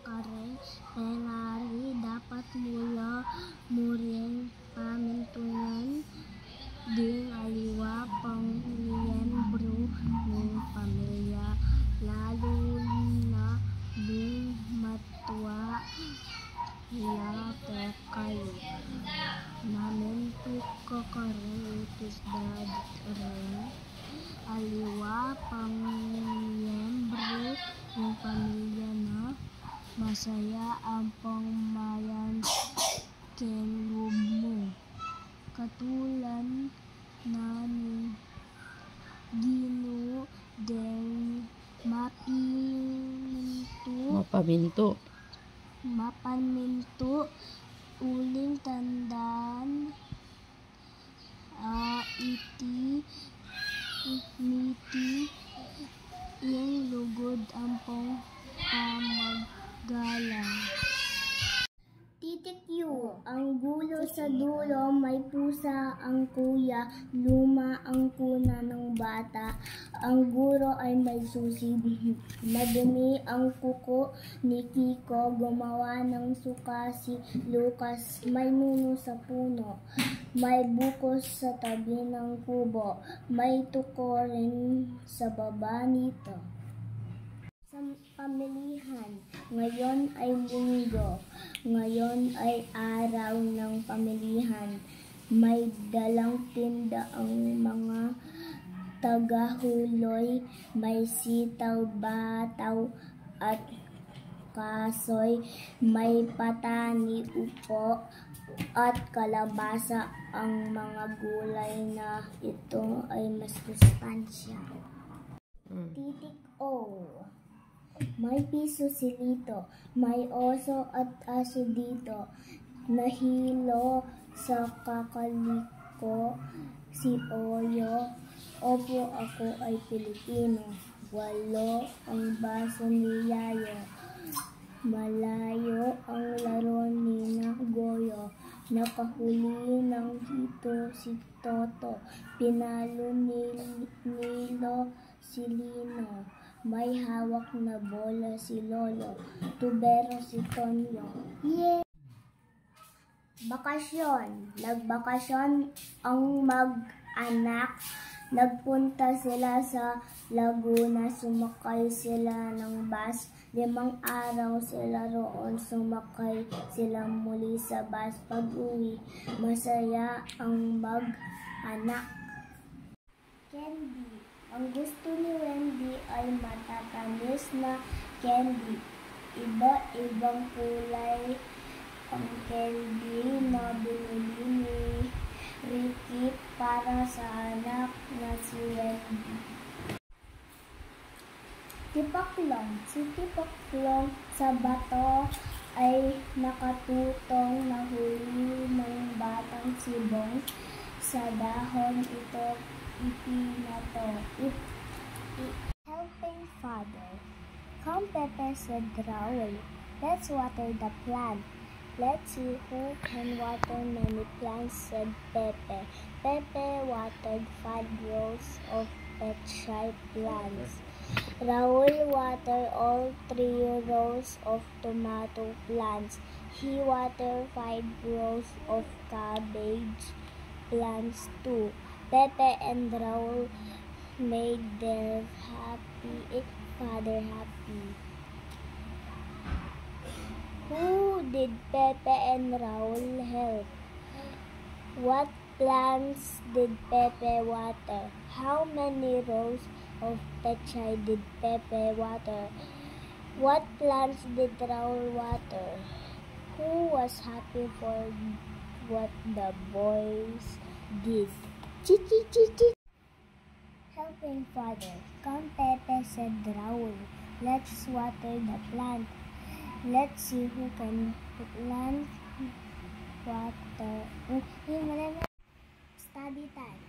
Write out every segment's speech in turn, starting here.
kare penari dapat mula muring pamintunan ding aliwa pangmiyembro ng pamilya lalo na ding matwa la kayo namintu kakare itis rin aliwa pamiyembro ng pamilya na masaya ang pangmayan keloob mo. Katulan na ni Ginoo deng mapaminto uling tandaan iti miti ing lugod ampong pamaggalang. Titik yu, ang gulo sa dulo, may pusa ang kuya, luma ang kuna ng bata, ang guro ay may susi, madumi ang kuko ni Kiko, gumawa ng suka si Lucas, may nuno sa puno, may bukos sa tabi ng kubo, may tuko rin sa baba nito. Sa pamilihan, ngayon ay linggo, ngayon ay araw ng pamilihan. May dalang tinda ang mga tagahuloy, may sitaw, bataw at kasoy, may patani, upo at kalabasa. Ang mga gulay na ito ay mas sustansya. Titik O. May piso si Lito, may oso at aso dito, nahilo sa kakaliko si Oyo, opo ako ay Pilipino, walo ang baso ni Yayo, malayo ang laro ni Goyo, nakahuli ng hito si Toto, pinalo ni Nilo si Lino, may hawak na bola si Lolo, tubero si Tonyo. Yeah! Bakasyon. Nagbakasyon ang mag-anak. Nagpunta sila sa Laguna, sumakay sila ng bus. 5 araw sila roon, sumakay sila muli sa bus. Pag-uwi, masaya ang mag-anak. Candy. Ang gusto ni Wendy ay matatamis na candy. Iba-ibang kulay ang candy na binili ni Ricky para sa anak na si Wendy. Tipaklong. Si Tipaklong sa bato ay nakatutong nahuli ng batang sibong sa dahon ito. Helping Father. Come, Pepe, said Raul. Let's water the plant. Let's see who can water many plants, said Pepe. Pepe watered 5 rows of petchy plants. Raul watered all 3 rows of tomato plants. He watered 5 rows of cabbage plants too. Pepe and Raul made their father happy. Who did Pepe and Raul help? What plants did Pepe water? How many rows of petchy did Pepe water? What plants did Raul water? Who was happy for what the boys did? Chi-chi-chi-chi. Helping Father. Come, Pepe, said Raul. Let's water the plant. Let's see who can plant water. Study time.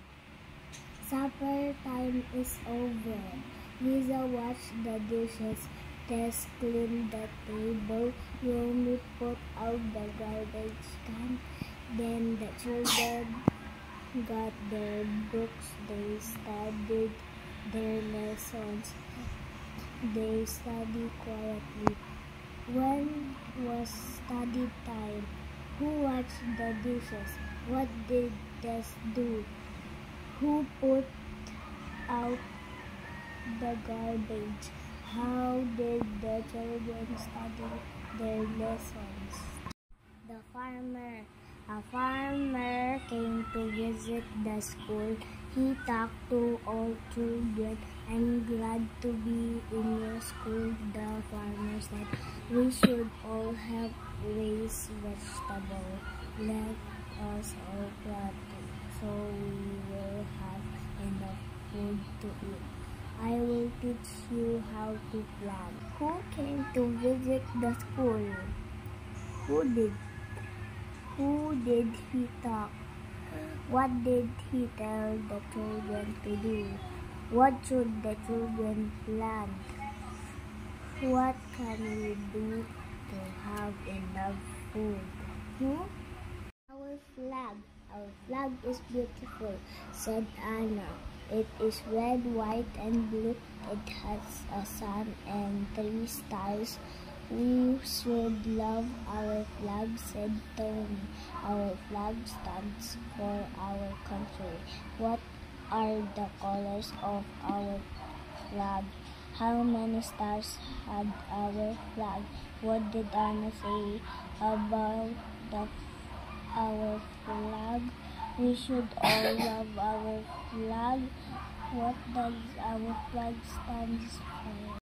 Supper time is over. Lisa washed the dishes. Tess cleaned the table. Romy put out the garbage can. Then the children got their books. They studied their lessons. They studied quietly. When was study time? Who washed the dishes? What did Tess do? Who put out the garbage? How did the children study their lessons? The farmer. A farmer came to visit the school. He talked to all children. I'm glad to be in your school, the farmer said. We should all help raise vegetables. Let us all plant so we will have enough food to eat. I will teach you how to plant. Who came to visit the school? Who did? Who did he talk? What did he tell the children to do? What should the children plant? What can we do to have enough food? Our flag. Our flag is beautiful, said Anna. It is red, white, and blue. It has a sun and 3 stars. We should love our flag, said Tony. Our flag stands for our country. What are the colors of our flag? How many stars had our flag? What did Anna say about our flag? We should all love our flag. What does our flag stand for?